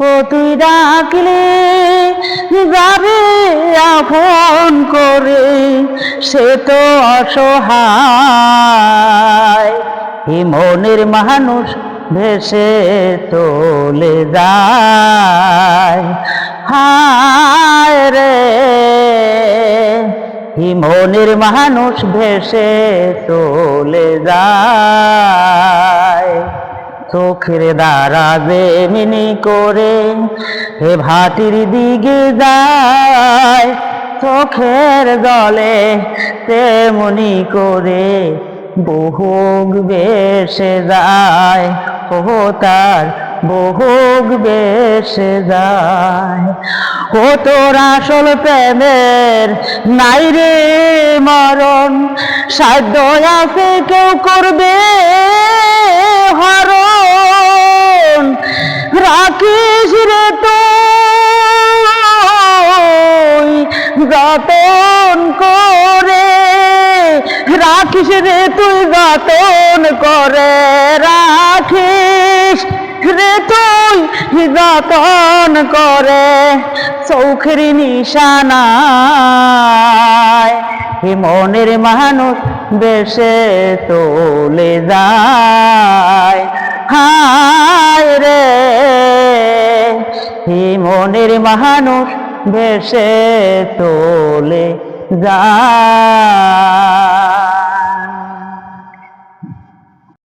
ও তুই ডাকলে যাবে আপন করে, সে তো অসহায়। এই মনের মানুষ ভেসে চলে যায়, হায় রে। এই মনের মানুষ ভেসে চলে যায়। চোখের দ্বারা যেমনি করে হে ভাটির দিকে যায়, চোখের জলে তেমনি করে বহুক বেসে যায়, ও তার বহুক বেসে যায়। ও তোর আসল প্রেমের নাই রে মরণ, সাধ্য আছে কেউ করবে হরণ। রাখিস রে তুই যতন করে, রাখিস রে তুই যতন করে, রাখিস রে তুই যতন করে চোখের নিশানায়। হে মনের মানুষ বেশে চলে যায়, হায় রে। হে মনের মানুষ ভেসে চলে যায়।